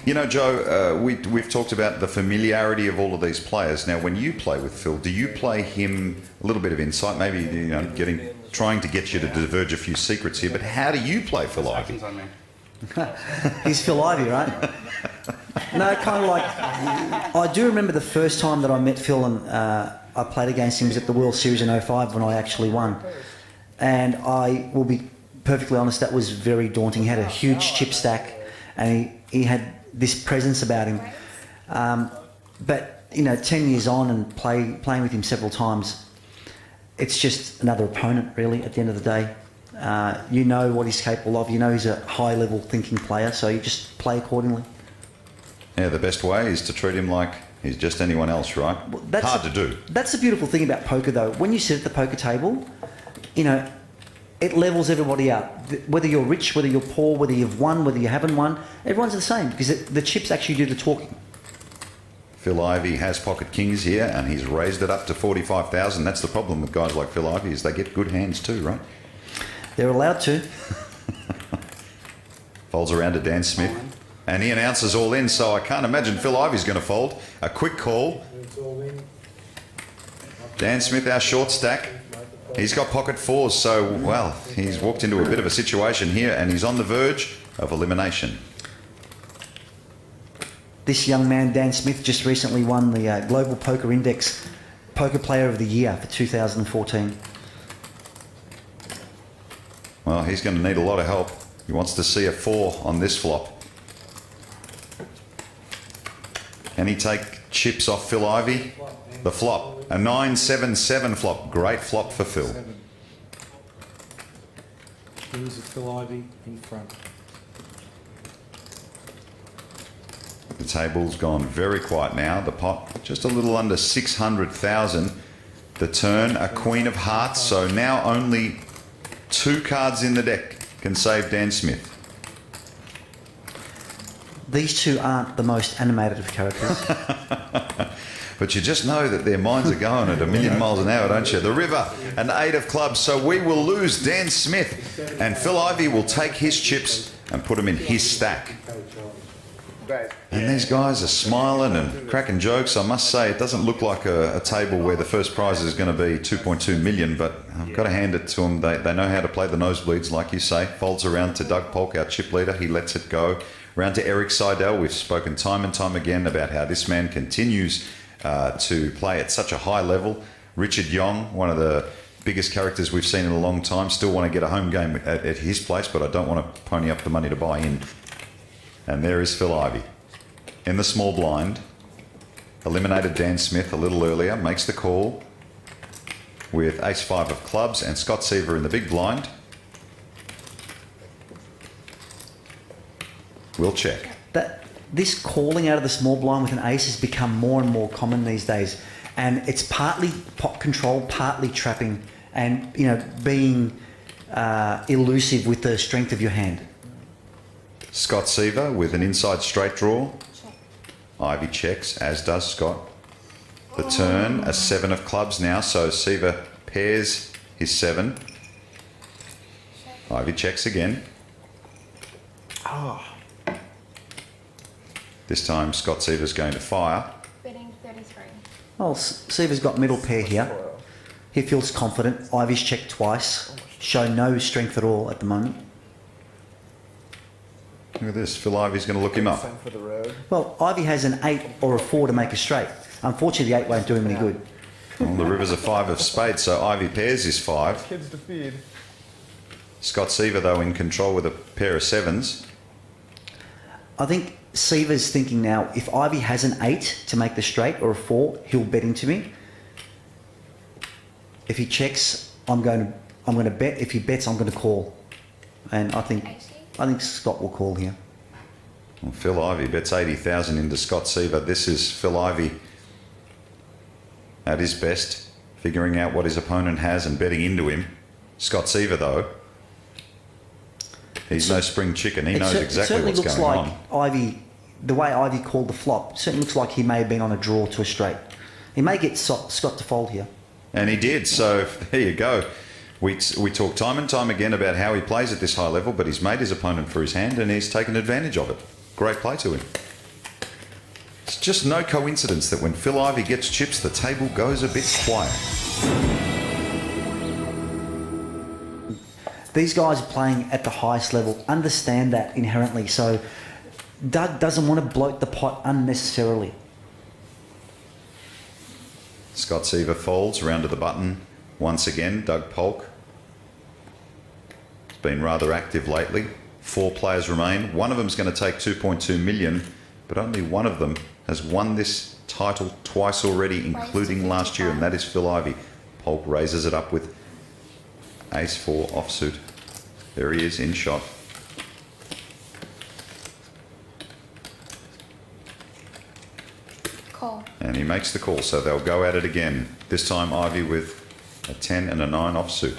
You know, Joe, we've talked about the familiarity of all of these players. Now, when you play with Phil, do you play him a little bit of insight, maybe, you know, trying to get you to diverge a few secrets here, but how do you play Phil Ivey? He's Phil Ivey, right? No, kind of like... I do remember the first time that I met Phil and I played against him was at the World Series in '05 when I actually won. And I will be perfectly honest, that was very daunting. He had a huge chip stack and he had this presence about him. But, you know, 10 years on and playing with him several times, it's just another opponent, really, at the end of the day. You know what he's capable of. You know he's a high-level thinking player, so you just play accordingly. Yeah, the best way is to treat him like he's just anyone else, right? Well, hard to do. That's the beautiful thing about poker, though. When you sit at the poker table, you know, it levels everybody out. Whether you're rich, whether you're poor, whether you've won, whether you haven't won, everyone's the same because the chips actually do the talking. Phil Ivey has pocket kings here and he's raised it up to 45,000. That's the problem with guys like Phil Ivey, is they get good hands too, right? They're allowed to. Folds around to Dan Smith. And he announces all in, so I can't imagine Phil Ivey's going to fold. A quick call. Dan Smith, our short stack. He's got pocket fours, so, well, he's walked into a bit of a situation here and he's on the verge of elimination. This young man, Dan Smith, just recently won the Global Poker Index Poker Player of the Year for 2014. Well, he's going to need a lot of help. He wants to see a 4 on this flop. Can he take chips off Phil Ivey? The flop. A 9-7-7 flop. Great flop for Phil. Kings of Phil Ivey in front. The table's gone very quiet now. The pot just a little under 600,000. The turn, a queen of hearts. So now only 2 cards in the deck can save Dan Smith. These two aren't the most animated of characters. But you just know that their minds are going at a million miles an hour, don't you? The river, an 8 of clubs. So we will lose Dan Smith. And Phil Ivey will take his chips and put them in his stack. And these guys are smiling and cracking jokes. I must say, it doesn't look like a table where the first prize is going to be 2.2 million, but I've got to hand it to them. They know how to play the nosebleeds, like you say. Folds around to Doug Polk, our chip leader. He lets it go. Round to Erik Seidel. We've spoken time and time again about how this man continues to play at such a high level. Richard Yong, one of the biggest characters we've seen in a long time. Still want to get a home game at his place, but I don't want to pony up the money to buy in. And there is Phil Ivey in the small blind. Eliminated Dan Smith a little earlier. Makes the call with ace-5 of clubs and Scott Seiver in the big blind. We'll check. This calling out of the small blind with an ace has become more and more common these days. And it's partly pot control, partly trapping, and, you know, being elusive with the strength of your hand. Scott Seiver with an inside straight draw. Ivey checks, as does Scott. The turn, a 7 of clubs now, so Seiver pairs his 7. Ivey checks again. This time Scott Seiver's going to fire. Bidding 33. Well, Seiver's got middle pair here. He feels confident. Ivey's checked twice. Show no strength at all at the moment. Look at this. Phil Ivey's going to look him up. Well, Ivey has an 8 or a 4 to make a straight. Unfortunately, the 8 won't do him any good. Well, the river's a 5 of spades, so Ivey pairs his 5. Kids to feed. Scott Seiver, though, in control with a pair of 7s. I think Seiver's thinking now, if Ivey has an 8 to make the straight or a 4, he'll bet into me. If he checks, I'm going to bet. If he bets, I'm going to call. And I think Scott will call here. Well, Phil Ivey bets 80,000 into Scott Seiver. This is Phil Ivey at his best, figuring out what his opponent has and betting into him. Scott Seiver, though, he's no spring chicken. He knows exactly what's going on. Ivey, the way Ivey called the flop, certainly looks like he may have been on a draw to a straight. He may get Scott to fold here. And he did, so there you go. We talk time and time again about how he plays at this high level, but he's made his opponent for his hand and he's taken advantage of it. Great play to him. It's just no coincidence that when Phil Ivey gets chips, the table goes a bit quiet. These guys are playing at the highest level, understand that inherently. So Doug doesn't want to bloat the pot unnecessarily. Scott Seiver folds round to the button once again. Doug Polk has been rather active lately. 4 players remain. One of them's going to take 2.2 million, but only one of them has won this title twice already, including last year, and that is Phil Ivey. Polk raises it up with ace-4 offsuit. There he is in shot. Call. And he makes the call, so they'll go at it again. This time Ivey with a 10 and a 9 offsuit.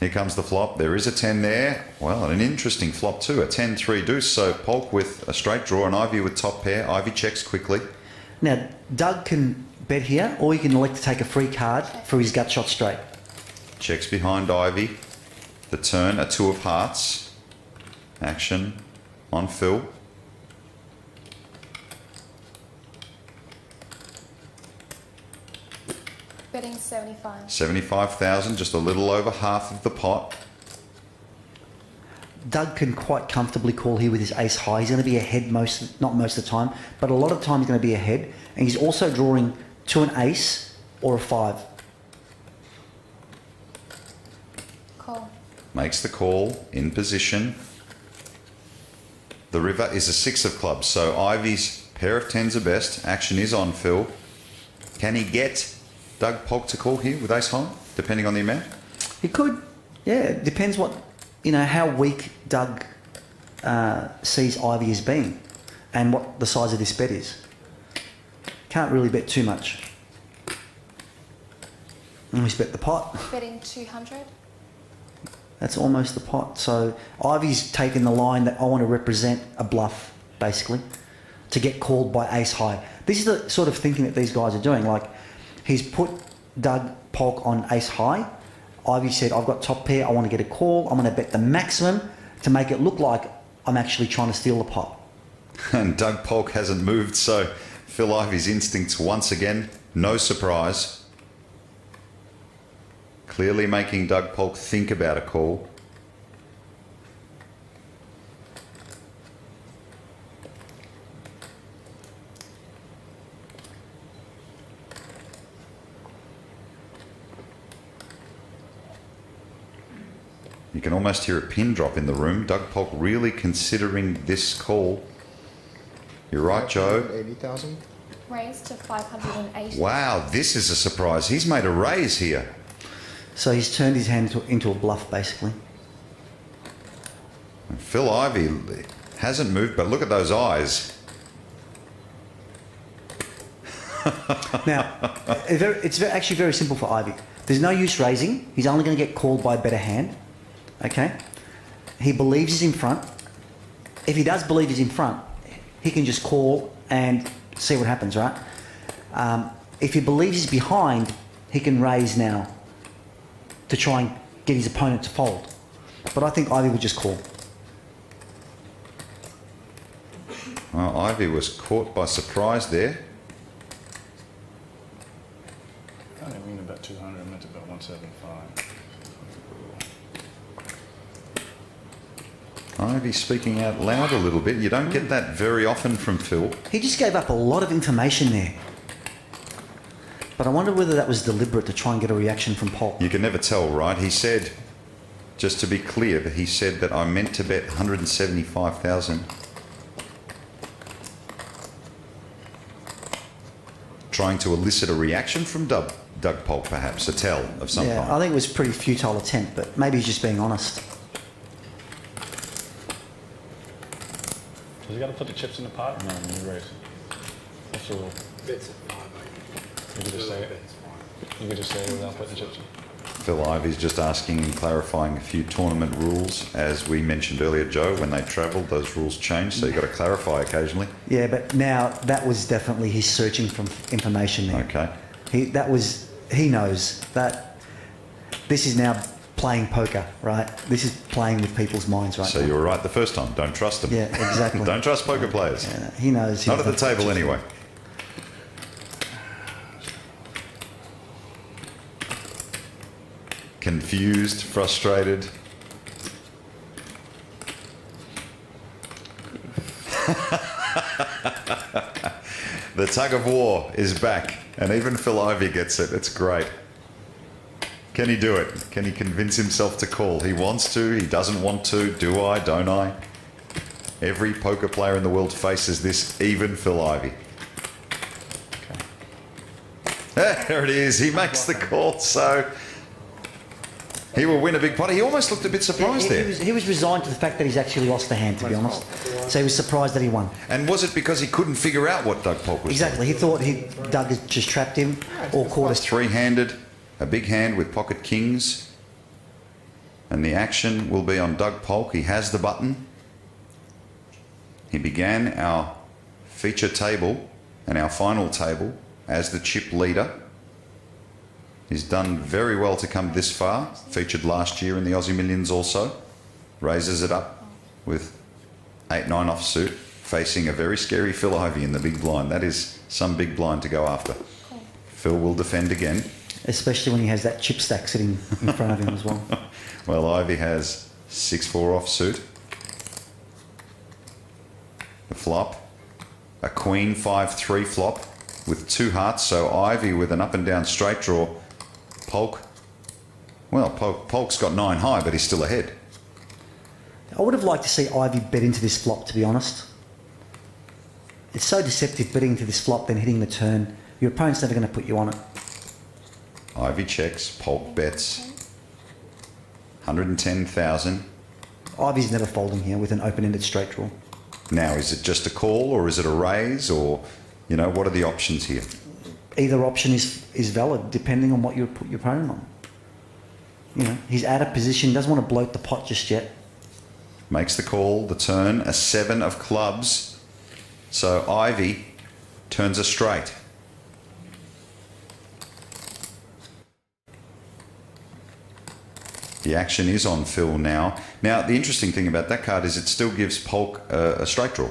Here comes the flop. There is a 10 there. Well, an interesting flop too. A 10-3 deuce. So Polk with a straight draw and Ivey with top pair. Ivey checks quickly. Now, Doug can bet here, or he can elect to take a free card for his gut shot straight. Checks behind Ivey. The turn, a 2 of hearts. Action on Phil. Betting 75. 75,000, just a little over half of the pot. Doug can quite comfortably call here with his ace high. He's going to be ahead not most of the time, but a lot of the time he's going to be ahead. And he's also drawing to an ace or a 5. Call. Makes the call in position. The river is a 6 of clubs, so Ivey's pair of 10s are best. Action is on Phil. Can he get Doug Polk to call here with ace high, depending on the amount? He could, yeah. It depends what, how weak Doug sees Ivey as being and what the size of this bet is. Can't really bet too much. Almost bet the pot. Betting 200. That's almost the pot. So Ivey's taken the line that I want to represent a bluff, basically, to get called by ace high. This is the sort of thinking that these guys are doing. Like, he's put Doug Polk on ace high. Ivey said, I've got top pair, I want to get a call. I'm going to bet the maximum to make it look like I'm actually trying to steal the pot. And Doug Polk hasn't moved, so Phil Ivey's instincts once again, no surprise. Clearly making Doug Polk think about a call. You can almost hear a pin drop in the room. Doug Polk really considering this call. You're right, Joe. 80,000. Raise to 580. Wow, this is a surprise. He's made a raise here. So he's turned his hand into a bluff, basically. And Phil Ivey hasn't moved, but look at those eyes. Now, it's actually very simple for Ivey. There's no use raising. He's only going to get called by a better hand. Okay? He believes he's in front. If he does believe he's in front, he can just call and see what happens, right? If he believes he's behind, he can raise now to try and get his opponent to fold. But I think Ivey will just call. Well, Ivey was caught by surprise there. I didn't mean about 200, I meant about 175. Ivey speaking out loud a little bit. You don't get that very often from Phil. He just gave up a lot of information there. But I wonder whether that was deliberate to try and get a reaction from Polk. You can never tell, right? He said, just to be clear, that he said that I meant to bet 175,000. Trying to elicit a reaction from Doug Polk, perhaps, a tell of some Yeah, kind. I think it was a pretty futile attempt, but maybe he's just being honest. So you got to put the chips in the pot? No, when you raise. What's the rule? Bits at 5, You could just say it. You could just say it without putting the chips in. Phil Ivey's just asking and clarifying a few tournament rules. As we mentioned earlier, Joe, when they travelled, those rules changed, so you've got to clarify occasionally. Yeah, but now that was definitely his searching for information there. Okay. He knows that this is now playing poker, right? This is playing with people's minds right So now. you were right the first time. Don't trust them. Yeah, exactly. Don't trust poker players. Yeah, he knows. Not at the table anyway. Confused, frustrated. The tug of war is back, and even Phil Ivey gets it. It's great. Can he do it? Can he convince himself to call? He wants to, he doesn't want to. Do I, don't I? Every poker player in the world faces this, even Phil Ivey. There it is. He makes the call, so he will win a big pot. He almost looked a bit surprised there. He was resigned to the fact that he's actually lost the hand, to be honest. So he was surprised that he won. And was it because he couldn't figure out what Doug Polk was Exactly. He thought Doug had just trapped him or caught us. doing? Three-handed, a big hand with pocket kings. And the action will be on Doug Polk. He has the button. He began our feature table and our final table as the chip leader. He's done very well to come this far. Featured last year in the Aussie Millions also. Raises it up with 8-9 offsuit, facing a very scary Phil Ivey in the big blind. That is some big blind to go after. Phil will defend again. Especially when he has that chip stack sitting in front of him as well. Well, Ivey has 6-4 offsuit. The flop. A queen 5-3 flop with 2 hearts. So Ivey with an up and down straight draw. Polk. Well, Polk's got 9 high, but he's still ahead. I would have liked to see Ivey bet into this flop, to be honest. It's so deceptive betting into this flop, then hitting the turn. Your opponent's never going to put you on it. Ivey checks. Polk bets. 110,000. Ivey's never folding here with an open-ended straight draw. Now, is it just a call or is it a raise or, you know, what are the options here? Either option is valid, depending on what you put your opponent on. You know, he's out of position, doesn't want to bloat the pot just yet. Makes the call, the turn, a 7 of clubs. So Ivey turns a straight. The action is on Phil now. Now, the interesting thing about that card is it still gives Polk a straight draw.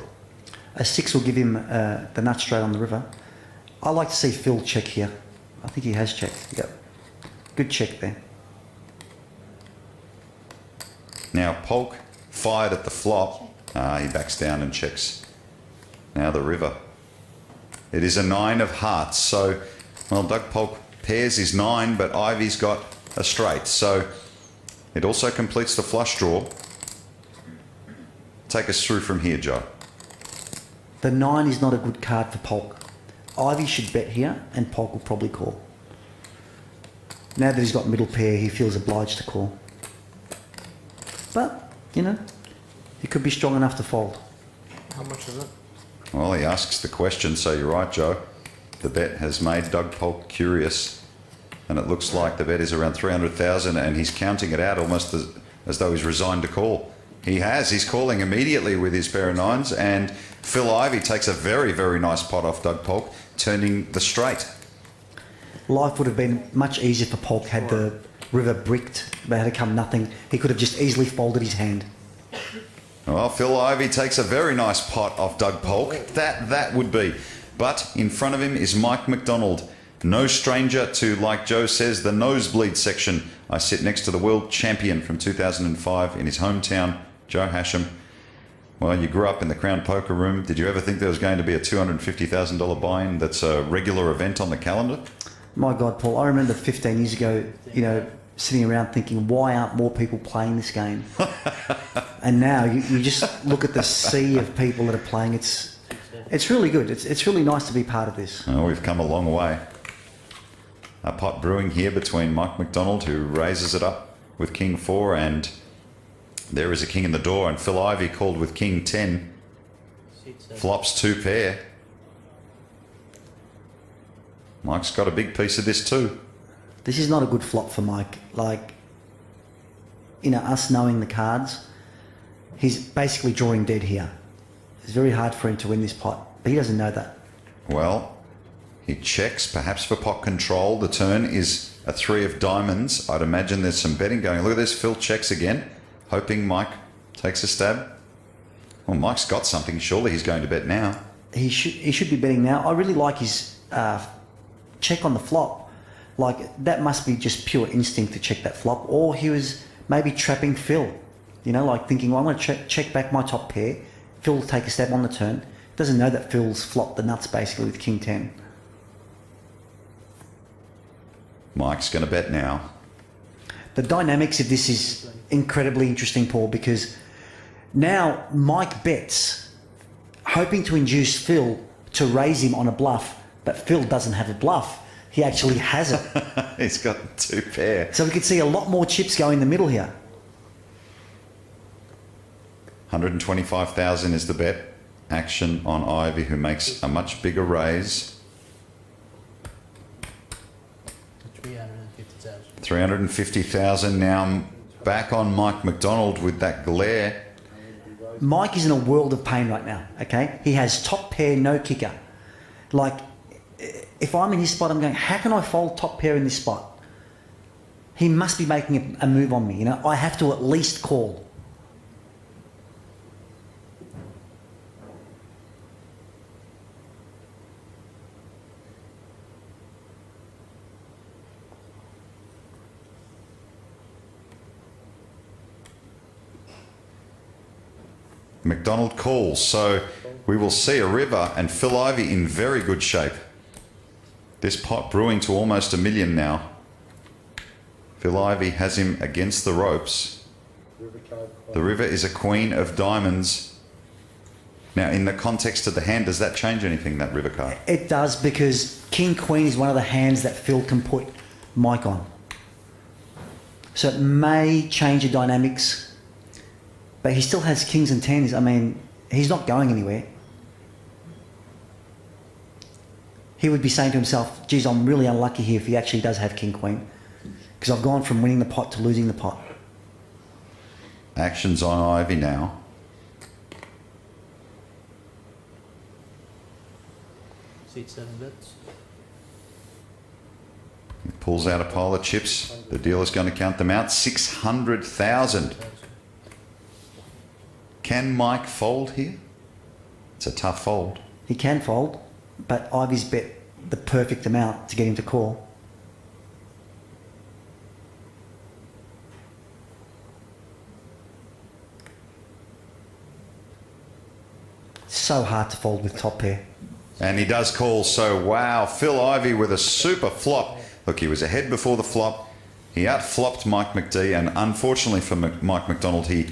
A 6 will give him the nut straight on the river. I like to see Phil check here. I think he has checked. Yep. Good check there. Now, Polk fired at the flop. He backs down and checks. Now the river. It is a 9 of hearts. So, well, Doug Polk pairs his 9, but Ivey's got a straight. So it also completes the flush draw. Take us through from here, Joe. The 9 is not a good card for Polk. Ivey should bet here, and Polk will probably call. Now that he's got middle pair, he feels obliged to call. But, you know, he could be strong enough to fold. How much is it? Well, he asks the question, so you're right, Joe. The bet has made Doug Polk curious, and it looks like the bet is around 300,000, and he's counting it out almost as though he's resigned to call. He has. He's calling immediately with his pair of 9s, and Phil Ivey takes a very, very nice pot off Doug Polk, turning the straight. Life would have been much easier for Polk had the river bricked, but had it come nothing. He could have just easily folded his hand. Well, Phil Ivey takes a very nice pot off Doug Polk. That would be. But in front of him is Mike McDonald. No stranger to, like Joe says, the nosebleed section. I sit next to the world champion from 2005 in his hometown, Joe Hasham. Well, you grew up in the Crown Poker Room. Did you ever think there was going to be a $250,000 buy-in that's a regular event on the calendar? My God, Paul, I remember 15 years ago, you know, sitting around thinking, why aren't more people playing this game? And now you just look at the sea of people that are playing. It's really good. It's really nice to be part of this. Oh, we've come a long way. A pot brewing here between Mike McDonald, who raises it up with King 4, and there is a king in the door, and Phil Ivey called with King 10. Flops 2 pair. Mike's got a big piece of this too. This is not a good flop for Mike. Like, you know, us knowing the cards, he's basically drawing dead here. It's very hard for him to win this pot, but he doesn't know that. Well, He checks, perhaps for pot control. The turn is a 3 of diamonds. I'd imagine there's some betting going. Look at this. Phil checks again, hoping Mike takes a stab. Well, Mike's got something. Surely he's going to bet now. He should be betting now. I really like his check on the flop. Like, that must be just pure instinct to check that flop. Or he was maybe trapping Phil. You know, like thinking, well, I'm going to check back my top pair. Phil will take a stab on the turn. Doesn't know that Phil's flopped the nuts basically with King 10. Mike's going to bet now. The dynamics of this is incredibly interesting, Paul, because now Mike bets, hoping to induce Phil to raise him on a bluff, but Phil doesn't have a bluff. He actually has it. He's got 2 pair. So we could see a lot more chips go in the middle here. 125,000 is the bet. Action on Ivey, who makes a much bigger raise. 350,000. 350,000 now. Back on Mike McDonald with that glare. Mike is in a world of pain right now, okay? He has top pair, no kicker. Like, if I'm in his spot, I'm going, how can I fold top pair in this spot? He must be making a move on me, you know? I have to at least call. McDonald calls, so we will see a river and Phil Ivey in very good shape. This pot brewing to almost $1 million now. Phil Ivey has him against the ropes. The river is a queen of diamonds. Now, in the context of the hand, does that change anything, that river card? It does, because King Queen is one of the hands that Phil can put Mike on. So it may change the dynamics. But he still has kings and tens. I mean, he's not going anywhere. He would be saying to himself, geez, I'm really unlucky here if he actually does have king queen, because I've gone from winning the pot to losing the pot. Actions on Ivey now. Seat 7 bets. He pulls out a pile of chips. The dealer's going to count them out. 600,000. Can Mike fold here? It's a tough fold. He can fold, but Ivey's bet the perfect amount to get him to call. So hard to fold with top pair. And he does call, so wow, Phil Ivey with a super flop. Look, he was ahead before the flop. He outflopped Mike McD, and unfortunately for Mike McDonald, he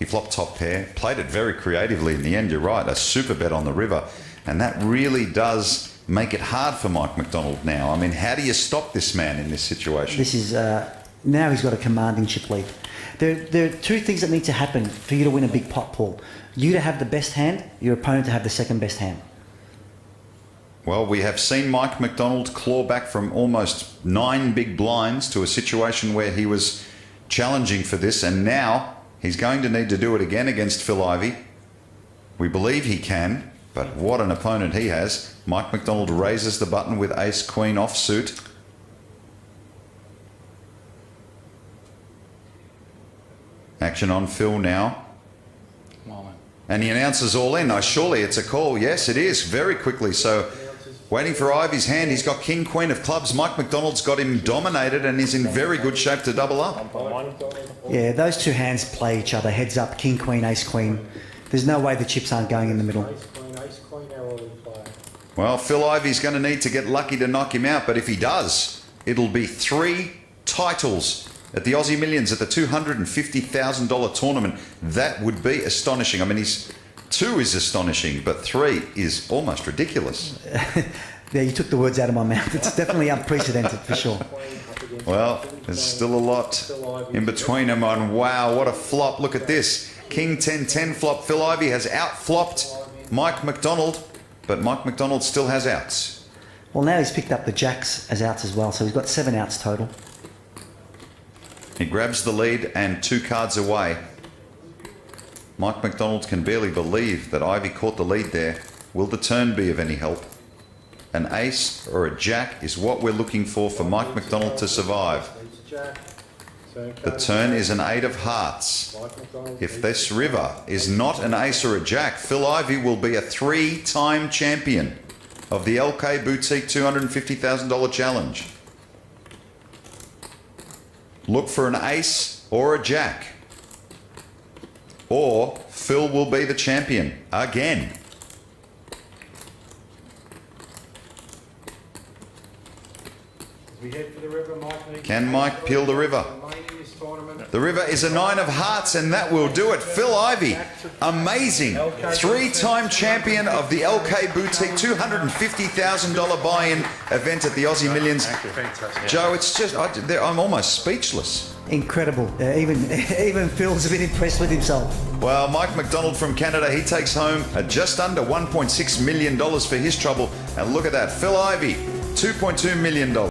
flopped top pair, played it very creatively in the end. You're right, a super bet on the river. And that really does make it hard for Mike McDonald now. I mean, how do you stop this man in this situation? This is, now he's got a commanding chip lead. There are 2 things that need to happen for you to win a big pot, Paul. You to have the best hand, your opponent to have the second best hand. Well, we have seen Mike McDonald claw back from almost 9 big blinds to a situation where he was challenging for this, and now he's going to need to do it again against Phil Ivey. We believe he can, but what an opponent he has. Mike McDonald raises the button with ace-queen offsuit. Action on Phil now. And he announces all in. Now, surely it's a call. Yes, it is, very quickly. So, waiting for Ivey's hand. He's got king, queen of clubs. Mike McDonald's got him dominated and is in very good shape to double up. Yeah, those 2 hands play each other. Heads up, king, queen, ace, queen. There's no way the chips aren't going in the middle. Ace queen, how will he play? Well, Phil Ivey's going to need to get lucky to knock him out, but if he does, it'll be 3 titles at the Aussie Millions at the $250,000 tournament. That would be astonishing. I mean, 2 is astonishing, but 3 is almost ridiculous. Yeah, you took the words out of my mouth. It's definitely unprecedented for sure. Well, there's still a lot in between them. And wow, what a flop. Look at this. King 10-10 flop. Phil Ivey has outflopped Mike McDonald, but Mike McDonald still has outs. Well, now he's picked up the jacks as outs as well, so he's got 7 outs total. He grabs the lead and 2 cards away. Mike McDonald can barely believe that Ivey caught the lead there. Will the turn be of any help? An ace or a jack is what we're looking for Mike McDonald to survive. It's a jack. Turn The card. turn is an 8 of hearts. Mike McDonald If beats this river is not an ace or a jack, Phil Ivey will be a 3-time champion of the LK Boutique $250,000 challenge. Look for an ace or a jack, or Phil will be the champion again. We head for the river. Mike needs Can to Mike take peel the three. river? Remaining this tournament. The river is a 9 of hearts, and that will do it. Phil Ivey, amazing. 3-time champion of the LK Boutique $250,000 buy-in event at the Aussie Millions. Joe, it's just, I'm almost speechless. Incredible. Even Phil's a bit impressed with himself. Well, Mike McDonald from Canada, he takes home just under $1.6 million for his trouble. And look at that, Phil Ivey, $2.2 million.